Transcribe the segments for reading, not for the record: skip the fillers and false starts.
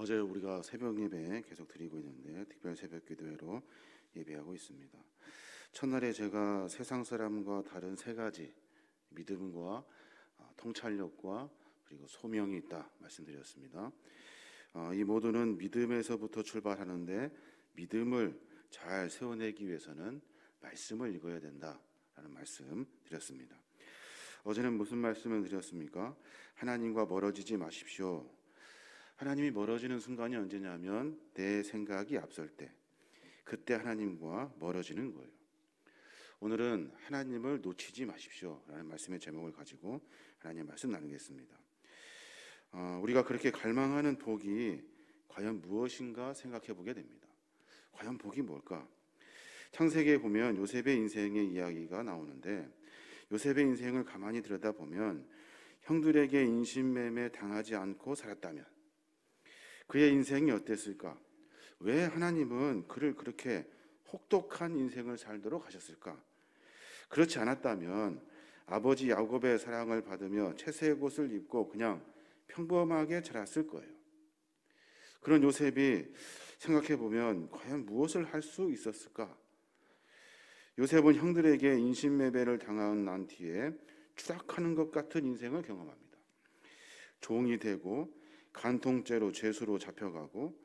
어제 우리가 새벽 예배 계속 드리고 있는데 특별 새벽 기도회로 예배하고 있습니다. 첫날에 제가 세상 사람과 다른 세 가지 믿음과 통찰력과 그리고 소명이 있다 말씀드렸습니다. 이 모두는 믿음에서부터 출발하는데 믿음을 잘 세워내기 위해서는 말씀을 읽어야 된다라는 말씀 드렸습니다. 어제는 무슨 말씀을 드렸습니까? 하나님과 멀어지지 마십시오. 하나님이 멀어지는 순간이 언제냐면 내 생각이 앞설 때, 그때 하나님과 멀어지는 거예요. 오늘은 하나님을 놓치지 마십시오 라는 말씀의 제목을 가지고 하나님의 말씀 나누겠습니다. 우리가 그렇게 갈망하는 복이 과연 무엇인가 생각해 보게 됩니다. 과연 복이 뭘까? 창세기에 보면 요셉의 인생의 이야기가 나오는데, 요셉의 인생을 가만히 들여다보면 형들에게 인신매매 당하지 않고 살았다면 그의 인생이 어땠을까? 왜 하나님은 그를 그렇게 혹독한 인생을 살도록 하셨을까? 그렇지 않았다면 아버지 야곱의 사랑을 받으며 채색 옷을 입고 그냥 평범하게 자랐을 거예요. 그런 요셉이 생각해 보면 과연 무엇을 할 수 있었을까? 요셉은 형들에게 인신매매를 당한 난 뒤에 추락하는 것 같은 인생을 경험합니다. 종이 되고 간통죄로 죄수로 잡혀가고,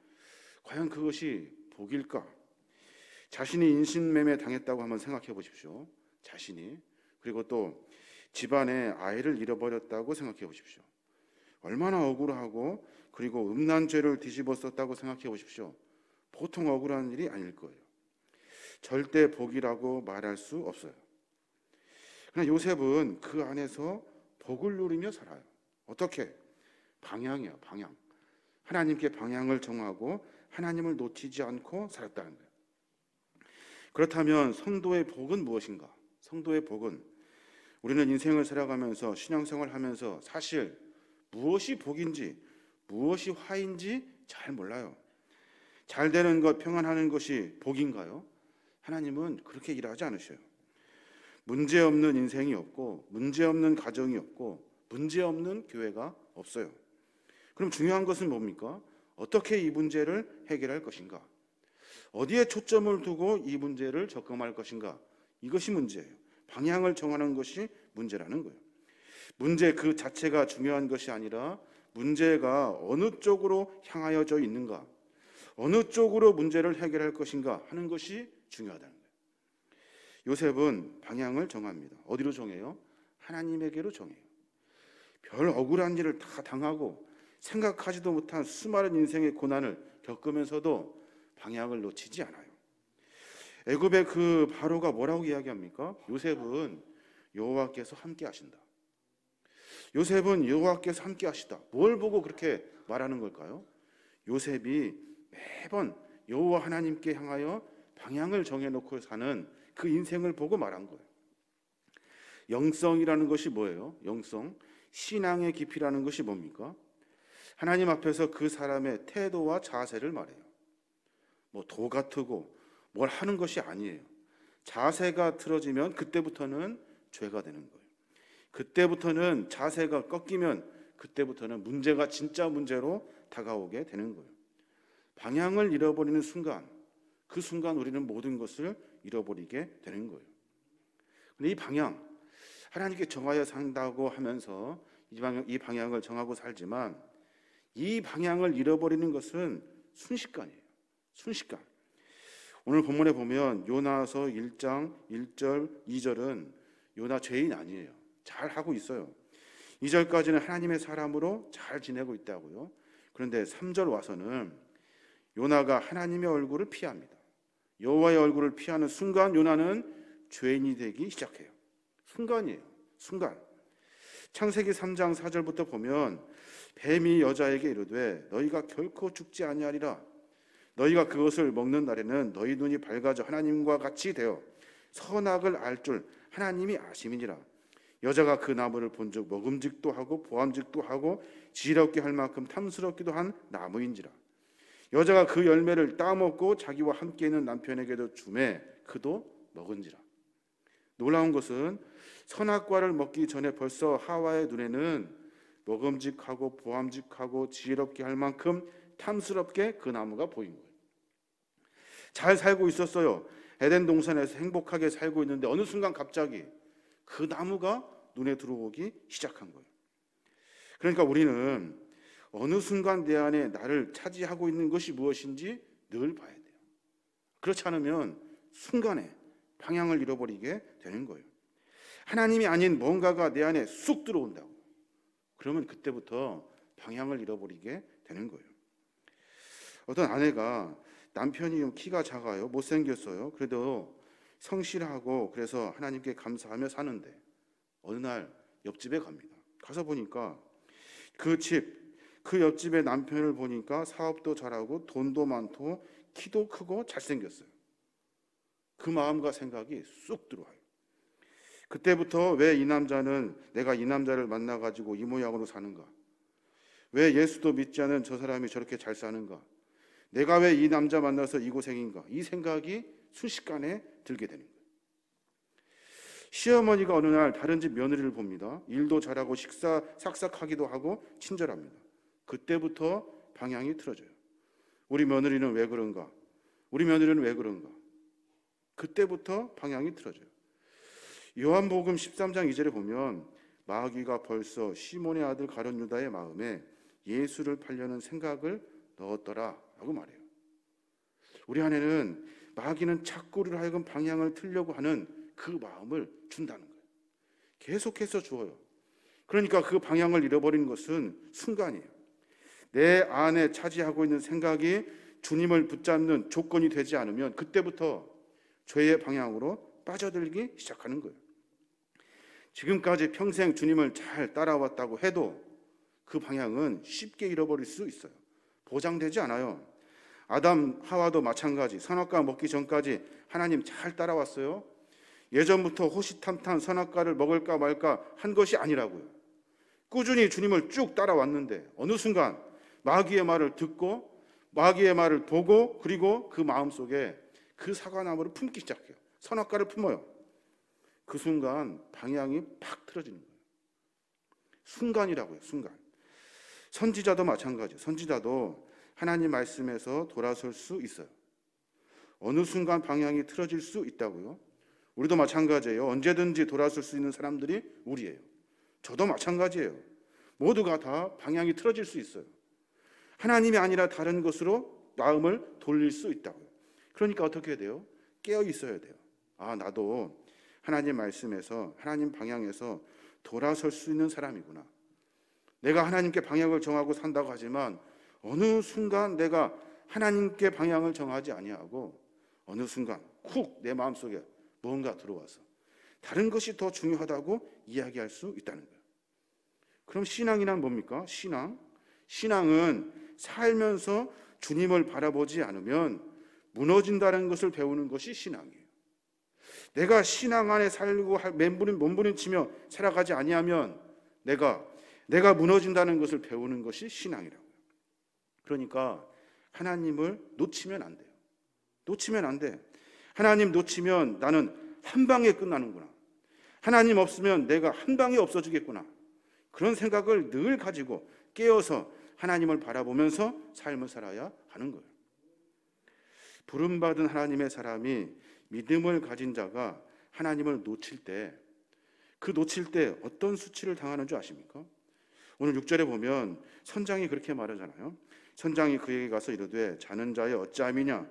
과연 그것이 복일까? 자신이 인신매매 당했다고 한번 생각해 보십시오. 자신이. 그리고 또 집안에 아이를 잃어버렸다고 생각해 보십시오. 얼마나 억울하고, 그리고 음란죄를 뒤집어 썼다고 생각해 보십시오. 보통 억울한 일이 아닐 거예요. 절대 복이라고 말할 수 없어요. 그러나 요셉은 그 안에서 복을 누리며 살아요. 어떻게? 방향이에요. 방향. 하나님께 방향을 정하고 하나님을 놓치지 않고 살았다는 거예요. 그렇다면 성도의 복은 무엇인가? 성도의 복은, 우리는 인생을 살아가면서 신앙생활을 하면서 사실 무엇이 복인지 무엇이 화인지 잘 몰라요. 잘 되는 것, 평안하는 것이 복인가요? 하나님은 그렇게 일하지 않으셔요. 문제없는 인생이 없고, 문제없는 가정이 없고, 문제없는 교회가 없어요. 그럼 중요한 것은 뭡니까? 어떻게 이 문제를 해결할 것인가? 어디에 초점을 두고 이 문제를 접근할 것인가? 이것이 문제예요. 방향을 정하는 것이 문제라는 거예요. 문제 그 자체가 중요한 것이 아니라 문제가 어느 쪽으로 향하여져 있는가, 어느 쪽으로 문제를 해결할 것인가 하는 것이 중요하다는 거예요. 요셉은 방향을 정합니다. 어디로 정해요? 하나님에게로 정해요. 별 억울한 일을 다 당하고 생각하지도 못한 수많은 인생의 고난을 겪으면서도 방향을 놓치지 않아요. 애굽의 그 바로가 뭐라고 이야기합니까? 요셉은 여호와께서 함께 하신다. 요셉은 여호와께서 함께 하시다. 뭘 보고 그렇게 말하는 걸까요? 요셉이 매번 여호와 하나님께 향하여 방향을 정해놓고 사는 그 인생을 보고 말한 거예요. 영성이라는 것이 뭐예요? 영성, 신앙의 깊이라는 것이 뭡니까? 하나님 앞에서 그 사람의 태도와 자세를 말해요. 뭐 도 같고 뭘 하는 것이 아니에요. 자세가 틀어지면 그때부터는 죄가 되는 거예요. 그때부터는 자세가 꺾이면 그때부터는 문제가 진짜 문제로 다가오게 되는 거예요. 방향을 잃어버리는 순간, 그 순간 우리는 모든 것을 잃어버리게 되는 거예요. 근데 이 방향, 하나님께 정하여 산다고 하면서 이 방향을 정하고 살지만 이 방향을 잃어버리는 것은 순식간이에요. 순식간. 오늘 본문에 보면 요나서 1장 1절 2절은 요나 죄인 아니에요. 잘 하고 있어요. 2절까지는 하나님의 사람으로 잘 지내고 있다고요. 그런데 3절 와서는 요나가 하나님의 얼굴을 피합니다. 여호와의 얼굴을 피하는 순간 요나는 죄인이 되기 시작해요. 순간이에요. 순간. 창세기 3장 4절부터 보면 뱀이 여자에게 이르되 너희가 결코 죽지 아니하리라. 너희가 그것을 먹는 날에는 너희 눈이 밝아져 하나님과 같이 되어 선악을 알 줄 하나님이 아심이니라. 여자가 그 나무를 본즉 먹음직도 하고 보암직도 하고 지혜롭게 할 만큼 탐스럽기도 한 나무인지라. 여자가 그 열매를 따먹고 자기와 함께 있는 남편에게도 주매 그도 먹은지라. 놀라운 것은 선악과를 먹기 전에 벌써 하와의 눈에는 먹음직하고 보암직하고 지혜롭게 할 만큼 탐스럽게 그 나무가 보인 거예요. 잘 살고 있었어요. 에덴 동산에서 행복하게 살고 있는데 어느 순간 갑자기 그 나무가 눈에 들어오기 시작한 거예요. 그러니까 우리는 어느 순간 내 안에 나를 차지하고 있는 것이 무엇인지 늘 봐야 돼요. 그렇지 않으면 순간에 방향을 잃어버리게 되는 거예요. 하나님이 아닌 뭔가가 내 안에 쑥 들어온다고. 그러면 그때부터 방향을 잃어버리게 되는 거예요. 어떤 아내가 남편이 키가 작아요. 못생겼어요. 그래도 성실하고 그래서 하나님께 감사하며 사는데 어느 날 옆집에 갑니다. 가서 보니까 그 옆집의 남편을 보니까 사업도 잘하고 돈도 많고 키도 크고 잘생겼어요. 그 마음과 생각이 쑥 들어와요. 그때부터 왜 이 남자는 내가 이 남자를 만나가지고 이 모양으로 사는가? 왜 예수도 믿지 않은 저 사람이 저렇게 잘 사는가? 내가 왜 이 남자 만나서 이 고생인가? 이 생각이 순식간에 들게 되는 거예요. 시어머니가 어느 날 다른 집 며느리를 봅니다. 일도 잘하고 식사 싹싹하기도 하고 친절합니다. 그때부터 방향이 틀어져요. 우리 며느리는 왜 그런가? 우리 며느리는 왜 그런가? 그때부터 방향이 틀어져요. 요한복음 13장 2절에 보면 마귀가 벌써 시몬의 아들 가룟 유다의 마음에 예수를 팔려는 생각을 넣었더라 라고 말해요. 우리 안에는 마귀는 자꾸 우리를 하여금 방향을 틀려고 하는 그 마음을 준다는 거예요. 계속해서 주어요. 그러니까 그 방향을 잃어버린 것은 순간이에요. 내 안에 차지하고 있는 생각이 주님을 붙잡는 조건이 되지 않으면 그때부터 죄의 방향으로 빠져들기 시작하는 거예요. 지금까지 평생 주님을 잘 따라왔다고 해도 그 방향은 쉽게 잃어버릴 수 있어요. 보장되지 않아요. 아담 하와도 마찬가지. 선악과 먹기 전까지 하나님 잘 따라왔어요. 예전부터 호시탐탐 선악과를 먹을까 말까 한 것이 아니라고요. 꾸준히 주님을 쭉 따라왔는데 어느 순간 마귀의 말을 듣고 마귀의 말을 보고 그리고 그 마음속에 그 사과나무를 품기 시작해요. 선악과를 품어요. 그 순간 방향이 팍 틀어지는 거예요. 순간이라고요. 순간. 선지자도 마찬가지. 선지자도 하나님 말씀에서 돌아설 수 있어요. 어느 순간 방향이 틀어질 수 있다고요. 우리도 마찬가지예요. 언제든지 돌아설 수 있는 사람들이 우리예요. 저도 마찬가지예요. 모두가 다 방향이 틀어질 수 있어요. 하나님이 아니라 다른 것으로 마음을 돌릴 수 있다고요. 그러니까 어떻게 해야 돼요? 깨어 있어야 돼요. 아, 나도 하나님 말씀에서 하나님 방향에서 돌아설 수 있는 사람이구나. 내가 하나님께 방향을 정하고 산다고 하지만 어느 순간 내가 하나님께 방향을 정하지 아니하고 어느 순간 훅 내 마음속에 뭔가 들어와서 다른 것이 더 중요하다고 이야기할 수 있다는 거예요. 그럼 신앙이란 뭡니까? 신앙은 살면서 주님을 바라보지 않으면 무너진다는 것을 배우는 것이 신앙이에요. 내가 신앙 안에 살고 몸부림치며 살아가지 아니하면 내가 무너진다는 것을 배우는 것이 신앙이라고요. 그러니까 하나님을 놓치면 안 돼요. 놓치면 안 돼. 하나님 놓치면 나는 한 방에 끝나는구나. 하나님 없으면 내가 한 방에 없어지겠구나. 그런 생각을 늘 가지고 깨어서 하나님을 바라보면서 삶을 살아야 하는 거예요. 부름받은 하나님의 사람이 믿음을 가진 자가 하나님을 놓칠 때 어떤 수치를 당하는 줄 아십니까? 오늘 6절에 보면 선장이 그렇게 말하잖아요. 선장이 그에게 가서 이르되 자는 자의 어찌함이냐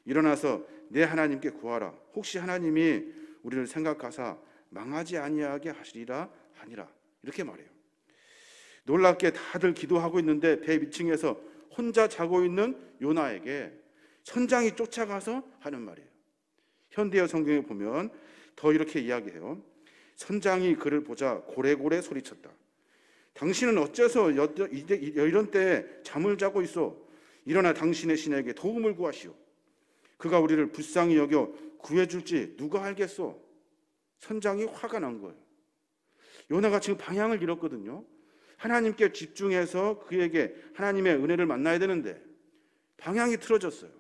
일어나서 내 하나님께 구하라. 혹시 하나님이 우리를 생각하사 망하지 아니하게 하시리라 하니라. 이렇게 말해요. 놀랍게 다들 기도하고 있는데 배 밑층에서 혼자 자고 있는 요나에게 선장이 쫓아가서 하는 말이에요. 현대어 성경에 보면 더 이렇게 이야기해요. 선장이 그를 보자 고래고래 소리쳤다. 당신은 어째서 이런 때에 잠을 자고 있어? 일어나 당신의 신에게 도움을 구하시오. 그가 우리를 불쌍히 여겨 구해줄지 누가 알겠소? 선장이 화가 난 거예요. 요나가 지금 방향을 잃었거든요. 하나님께 집중해서 그에게 하나님의 은혜를 만나야 되는데 방향이 틀어졌어요.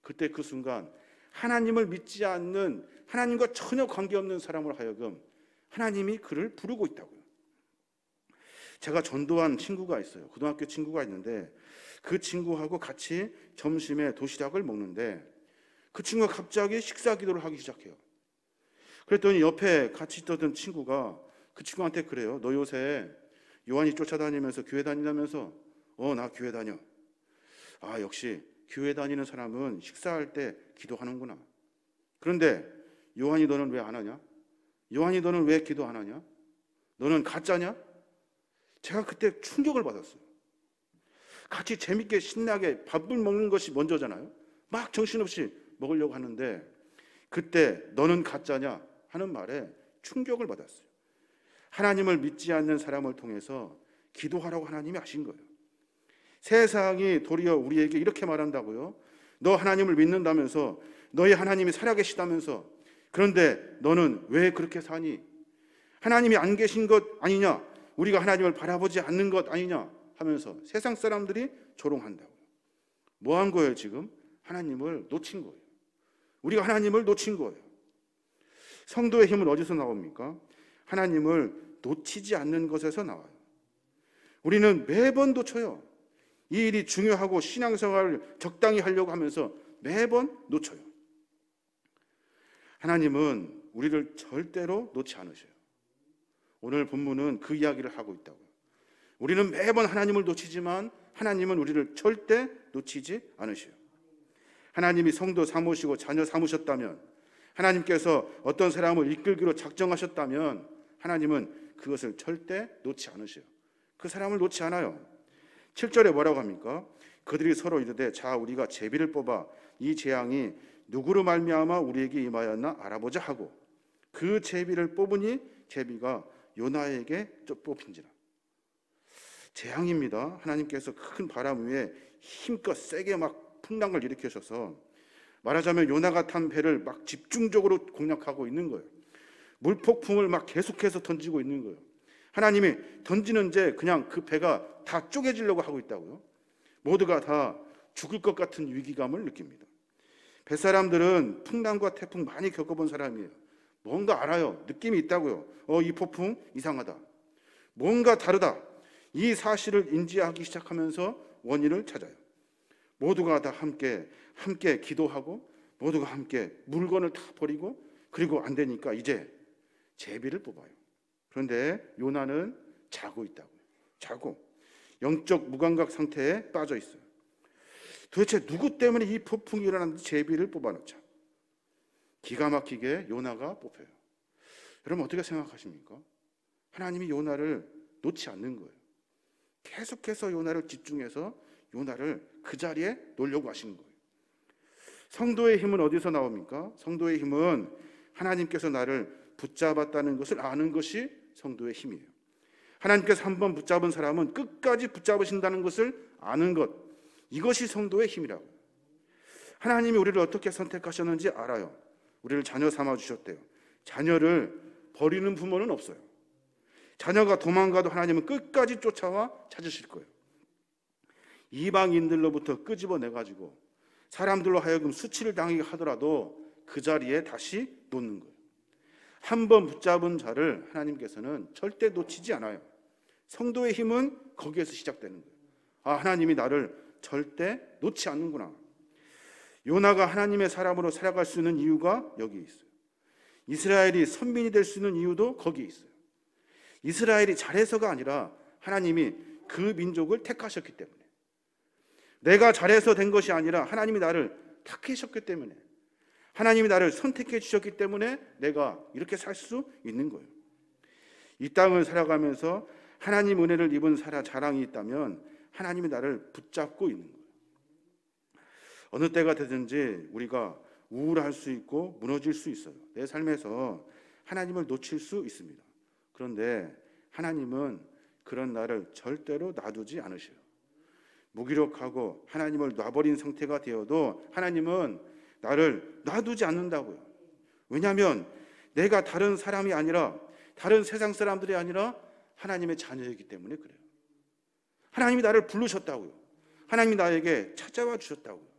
그때 그 순간 하나님을 믿지 않는 하나님과 전혀 관계없는 사람으로 하여금 하나님이 그를 부르고 있다고요. 제가 전도한 친구가 있어요. 고등학교 친구가 있는데 그 친구하고 같이 점심에 도시락을 먹는데 그 친구가 갑자기 식사 기도를 하기 시작해요. 그랬더니 옆에 같이 있던 친구가 그 친구한테 그래요. 너 요새 요한이 쫓아다니면서 교회 다닌다면서? 나 교회 다녀. 아, 역시 교회 다니는 사람은 식사할 때 기도하는구나. 그런데 요한이 너는 왜 안 하냐? 요한이 너는 왜 기도 안 하냐? 너는 가짜냐? 제가 그때 충격을 받았어요. 같이 재밌게 신나게 밥을 먹는 것이 먼저잖아요. 막 정신없이 먹으려고 하는데 그때 너는 가짜냐 하는 말에 충격을 받았어요. 하나님을 믿지 않는 사람을 통해서 기도하라고 하나님이 하신 거예요. 세상이 도리어 우리에게 이렇게 말한다고요. 너 하나님을 믿는다면서, 너희 하나님이 살아계시다면서, 그런데 너는 왜 그렇게 사니? 하나님이 안 계신 것 아니냐? 우리가 하나님을 바라보지 않는 것 아니냐? 하면서 세상 사람들이 조롱한다고요. 뭐 한 거예요 지금? 하나님을 놓친 거예요. 우리가 하나님을 놓친 거예요. 성도의 힘은 어디서 나옵니까? 하나님을 놓치지 않는 것에서 나와요. 우리는 매번 놓쳐요. 이 일이 중요하고 신앙생활을 적당히 하려고 하면서 매번 놓쳐요. 하나님은 우리를 절대로 놓지 않으셔요. 오늘 본문은 그 이야기를 하고 있다고요. 우리는 매번 하나님을 놓치지만 하나님은 우리를 절대 놓치지 않으셔요. 하나님이 성도 삼으시고 자녀 삼으셨다면, 하나님께서 어떤 사람을 이끌기로 작정하셨다면 하나님은 그것을 절대 놓지 않으셔요. 그 사람을 놓지 않아요. 7절에 뭐라고 합니까? 그들이 서로 이르되 자 우리가 제비를 뽑아 이 재앙이 누구로 말미암아 우리에게 임하였나 알아보자 하고 그 제비를 뽑으니 제비가 요나에게 뽑힌지라. 재앙입니다. 하나님께서 큰 바람 위에 힘껏 세게 막 풍랑을 일으키셔서 말하자면 요나가 탄 배를 막 집중적으로 공략하고 있는 거예요. 물폭풍을 막 계속해서 던지고 있는 거예요. 하나님이 던지는데 그냥 그 배가 다 쪼개지려고 하고 있다고요. 모두가 다 죽을 것 같은 위기감을 느낍니다. 뱃사람들은 풍랑과 태풍 많이 겪어본 사람이에요. 뭔가 알아요. 느낌이 있다고요. 이 폭풍 이상하다. 뭔가 다르다. 이 사실을 인지하기 시작하면서 원인을 찾아요. 모두가 다 함께 기도하고 모두가 함께 물건을 다 버리고 그리고 안 되니까 이제 제비를 뽑아요. 그런데 요나는 자고 있다고요. 자고 영적 무감각 상태에 빠져 있어요. 도대체 누구 때문에 이 폭풍이 일어났는지 제비를 뽑아놓자. 기가 막히게 요나가 뽑혀요. 여러분 어떻게 생각하십니까? 하나님이 요나를 놓지 않는 거예요. 계속해서 요나를 집중해서 요나를 그 자리에 놓으려고 하시는 거예요. 성도의 힘은 어디서 나옵니까? 성도의 힘은 하나님께서 나를 붙잡았다는 것을 아는 것이 성도의 힘이에요. 하나님께서 한번 붙잡은 사람은 끝까지 붙잡으신다는 것을 아는 것, 이것이 성도의 힘이라고. 하나님이 우리를 어떻게 선택하셨는지 알아요. 우리를 자녀 삼아 주셨대요. 자녀를 버리는 부모는 없어요. 자녀가 도망가도 하나님은 끝까지 쫓아와 찾으실 거예요. 이방인들로부터 끄집어내가지고 사람들로 하여금 수치를 당하게 하더라도 그 자리에 다시 놓는 거예요. 한 번 붙잡은 자를 하나님께서는 절대 놓치지 않아요. 성도의 힘은 거기에서 시작되는 거예요. 하나님이 나를 절대 놓지 않는구나. 요나가 하나님의 사람으로 살아갈 수 있는 이유가 여기 있어요. 이스라엘이 선민이 될 수 있는 이유도 거기에 있어요. 이스라엘이 잘해서가 아니라 하나님이 그 민족을 택하셨기 때문에, 내가 잘해서 된 것이 아니라 하나님이 나를 택하셨기 때문에, 하나님이 나를 선택해 주셨기 때문에 내가 이렇게 살 수 있는 거예요. 이 땅을 살아가면서 하나님 은혜를 입은 자랑이 있다면 하나님이 나를 붙잡고 있는 거예요. 어느 때가 되든지 우리가 우울할 수 있고 무너질 수 있어요. 내 삶에서 하나님을 놓칠 수 있습니다. 그런데 하나님은 그런 나를 절대로 놔두지 않으셔요. 무기력하고 하나님을 놔버린 상태가 되어도 하나님은 나를 놔두지 않는다고요. 왜냐하면 내가 다른 사람이 아니라, 다른 세상 사람들이 아니라 하나님의 자녀이기 때문에 그래요. 하나님이 나를 부르셨다고요. 하나님이 나에게 찾아와 주셨다고요.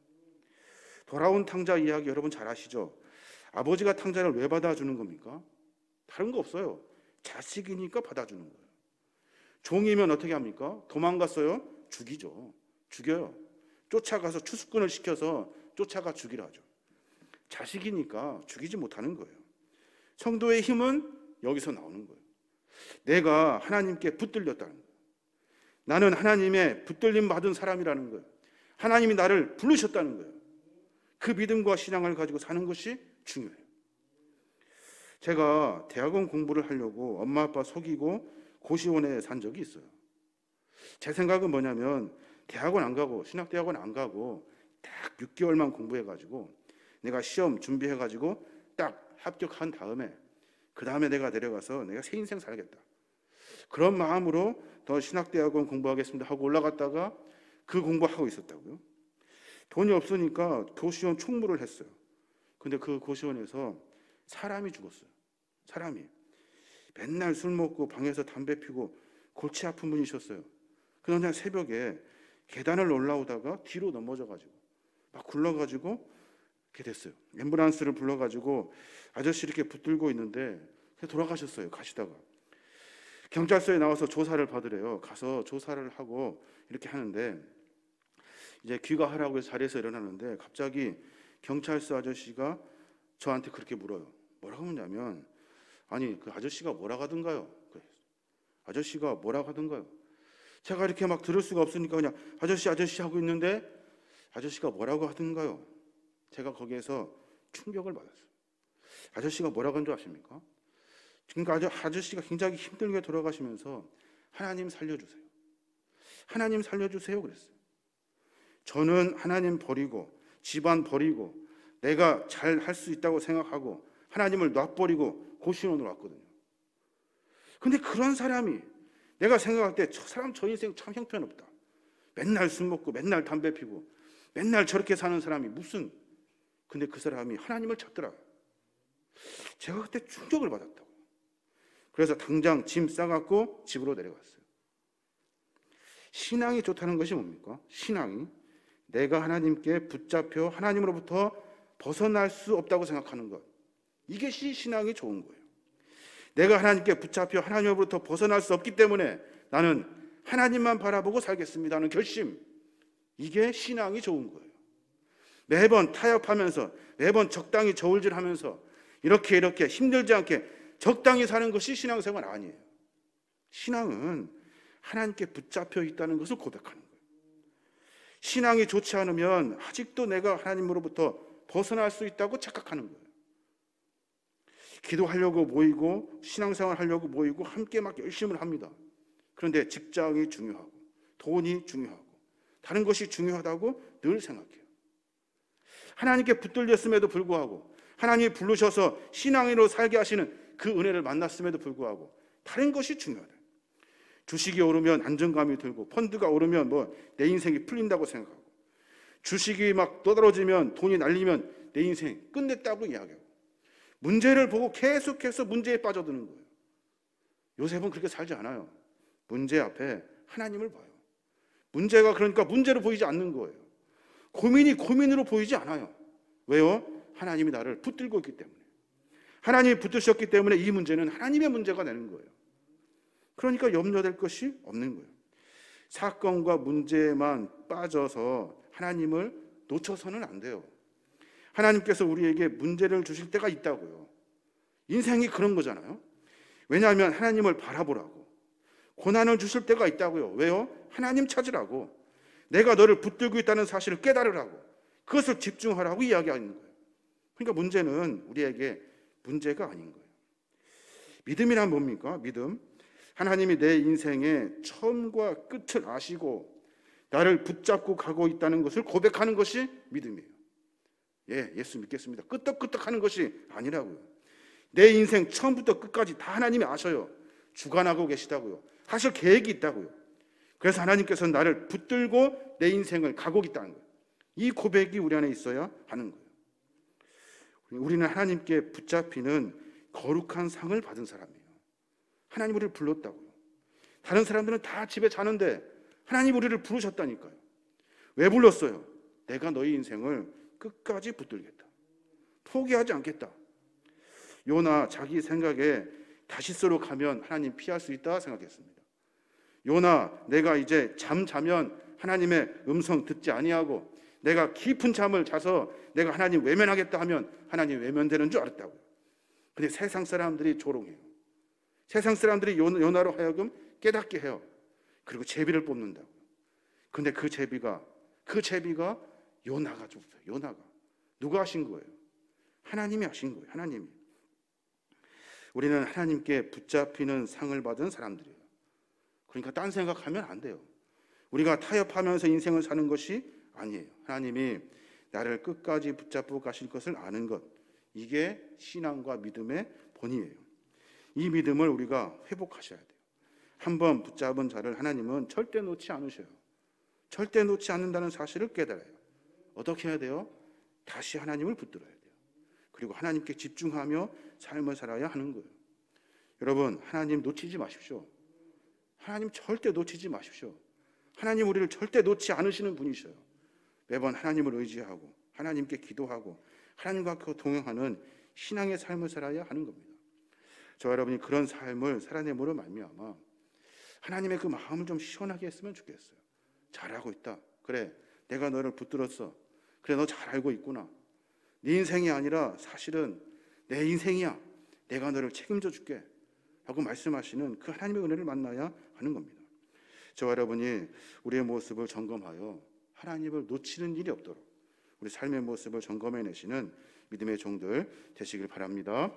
돌아온 탕자 이야기 여러분 잘 아시죠? 아버지가 탕자를 왜 받아주는 겁니까? 다른 거 없어요. 자식이니까 받아주는 거예요. 종이면 어떻게 합니까? 도망갔어요? 죽이죠. 죽여요. 쫓아가서 추수꾼을 시켜서 쫓아가 죽이라 하죠. 자식이니까 죽이지 못하는 거예요. 성도의 힘은 여기서 나오는 거예요. 내가 하나님께 붙들렸다는 거예요. 나는 하나님의 붙들림 받은 사람이라는 거예요. 하나님이 나를 부르셨다는 거예요. 그 믿음과 신앙을 가지고 사는 것이 중요해요. 제가 대학원 공부를 하려고 엄마 아빠 속이고 고시원에 산 적이 있어요. 제 생각은 뭐냐면 대학원 안 가고 신학대학원 안 가고 딱 6개월만 공부해가지고 내가 시험 준비해가지고 딱 합격한 다음에 그 다음에 내가 내려가서 내가 새 인생 살겠다. 그런 마음으로 더 신학대학원 공부하겠습니다 하고 올라갔다가 그 공부하고 있었다고요. 돈이 없으니까 고시원 총무를 했어요. 근데 그 고시원에서 사람이 죽었어요. 사람이 맨날 술 먹고 방에서 담배 피고 골치 아픈 분이셨어요. 그날 새벽에 계단을 올라오다가 뒤로 넘어져가지고 막 굴러가지고 이렇게 됐어요. 앰뷸런스를 불러가지고 아저씨 이렇게 붙들고 있는데 돌아가셨어요. 가시다가 경찰서에 나와서 조사를 받으래요. 가서 조사를 하고 이렇게 하는데 이제 귀가하라고 해서 자리에서 일어나는데 갑자기 경찰서 아저씨가 저한테 그렇게 물어요. 뭐라고 하냐면 아니 그 아저씨가 뭐라고 하던가요? 아저씨가 뭐라고 하던가요? 제가 이렇게 막 들을 수가 없으니까 그냥 아저씨 하고 있는데 아저씨가 뭐라고 하던가요? 제가 거기에서 충격을 받았어요. 아저씨가 뭐라고 한 줄 아십니까? 그러니까 아저씨가 굉장히 힘들게 돌아가시면서 하나님 살려주세요. 하나님 살려주세요 그랬어요. 저는 하나님 버리고 집안 버리고 내가 잘 할 수 있다고 생각하고 하나님을 놔버리고 고시원으로 왔거든요. 근데 그런 사람이 내가 생각할 때 저 인생 참 형편없다. 맨날 술 먹고 맨날 담배 피고 맨날 저렇게 사는 사람이 무슨, 근데 그 사람이 하나님을 찾더라. 제가 그때 충격을 받았다고. 그래서 당장 짐 싸갖고 집으로 내려갔어요. 신앙이 좋다는 것이 뭡니까? 신앙이 내가 하나님께 붙잡혀 하나님으로부터 벗어날 수 없다고 생각하는 것, 이것이 신앙이 좋은 거예요. 내가 하나님께 붙잡혀 하나님으로부터 벗어날 수 없기 때문에 나는 하나님만 바라보고 살겠습니다 하는 결심, 이게 신앙이 좋은 거예요. 매번 타협하면서 매번 적당히 저울질하면서 이렇게 힘들지 않게 적당히 사는 것이 신앙생활 아니에요. 신앙은 하나님께 붙잡혀 있다는 것을 고백하는 거예요. 신앙이 좋지 않으면 아직도 내가 하나님으로부터 벗어날 수 있다고 착각하는 거예요. 기도하려고 모이고 신앙생활 하려고 모이고 함께 막 열심히 합니다. 그런데 직장이 중요하고 돈이 중요하고 다른 것이 중요하다고 늘 생각해요. 하나님께 붙들렸음에도 불구하고 하나님이 부르셔서 신앙인으로 살게 하시는 그 은혜를 만났음에도 불구하고 다른 것이 중요하다. 주식이 오르면 안정감이 들고 펀드가 오르면 내 인생이 풀린다고 생각하고 주식이 막 떠떨어지면 돈이 날리면 내 인생 끝냈다고 이야기하고 문제를 보고 계속해서 문제에 빠져드는 거예요. 요셉은 그렇게 살지 않아요. 문제 앞에 하나님을 봐요. 문제가 그러니까 문제로 보이지 않는 거예요. 고민이 고민으로 보이지 않아요. 왜요? 하나님이 나를 붙들고 있기 때문에. 하나님이 붙드셨기 때문에 이 문제는 하나님의 문제가 되는 거예요. 그러니까 염려될 것이 없는 거예요. 사건과 문제에만 빠져서 하나님을 놓쳐서는 안 돼요. 하나님께서 우리에게 문제를 주실 때가 있다고요. 인생이 그런 거잖아요. 왜냐하면 하나님을 바라보라고. 고난을 주실 때가 있다고요. 왜요? 하나님 찾으라고. 내가 너를 붙들고 있다는 사실을 깨달으라고. 그것을 집중하라고 이야기하는 거예요. 그러니까 문제는 우리에게 문제가 아닌 거예요. 믿음이란 뭡니까? 믿음. 하나님이 내 인생의 처음과 끝을 아시고 나를 붙잡고 가고 있다는 것을 고백하는 것이 믿음이에요. 예수 믿겠습니다. 끄떡끄떡 하는 것이 아니라고요. 내 인생 처음부터 끝까지 다 하나님이 아셔요. 주관하고 계시다고요. 하실 계획이 있다고요. 그래서 하나님께서는 나를 붙들고 내 인생을 가고 있다는 거예요. 이 고백이 우리 안에 있어야 하는 거예요. 우리는 하나님께 붙잡히는 거룩한 상을 받은 사람이에요. 하나님 우리를 불렀다고요. 다른 사람들은 다 집에 자는데 하나님 우리를 부르셨다니까요. 왜 불렀어요? 내가 너희 인생을 끝까지 붙들겠다. 포기하지 않겠다. 요나 자기 생각에 다시스로 가면 하나님 피할 수 있다 생각했습니다. 요나, 내가 이제 잠자면 하나님의 음성 듣지 아니하고 내가 깊은 잠을 자서 내가 하나님 외면하겠다 하면 하나님 외면되는 줄 알았다고요. 근데 세상 사람들이 조롱해요. 세상 사람들이 요나로 하여금 깨닫게 해요. 그리고 제비를 뽑는다고요. 근데 그 제비가 요나가 줬어요. 요나가. 누가 하신 거예요? 하나님이 하신 거예요. 하나님이. 우리는 하나님께 붙잡히는 상을 받은 사람들이에요. 그러니까 딴 생각하면 안 돼요. 우리가 타협하면서 인생을 사는 것이 아니에요. 하나님이 나를 끝까지 붙잡고 가실 것을 아는 것, 이게 신앙과 믿음의 본이에요. 이 믿음을 우리가 회복하셔야 돼요. 한번 붙잡은 자를 하나님은 절대 놓지 않으셔요. 절대 놓지 않는다는 사실을 깨달아요. 어떻게 해야 돼요? 다시 하나님을 붙들어야 돼요. 그리고 하나님께 집중하며 삶을 살아야 하는 거예요. 여러분, 하나님 놓치지 마십시오. 하나님 절대 놓치지 마십시오. 하나님 우리를 절대 놓지 않으시는 분이셔요. 매번 하나님을 의지하고 하나님께 기도하고 하나님과 동행하는 신앙의 삶을 살아야 하는 겁니다. 저 여러분이 그런 삶을 살아내므로 말미암아 하나님의 그 마음을 좀 시원하게 했으면 좋겠어요. 잘하고 있다. 그래, 내가 너를 붙들었어. 그래, 너 잘 알고 있구나. 네 인생이 아니라 사실은 내 인생이야. 내가 너를 책임져 줄게 하고 말씀하시는 그 하나님의 은혜를 만나야 하는 겁니다. 저와 여러분이 우리의 모습을 점검하여 하나님을 놓치는 일이 없도록 우리 삶의 모습을 점검해내시는 믿음의 종들 되시길 바랍니다.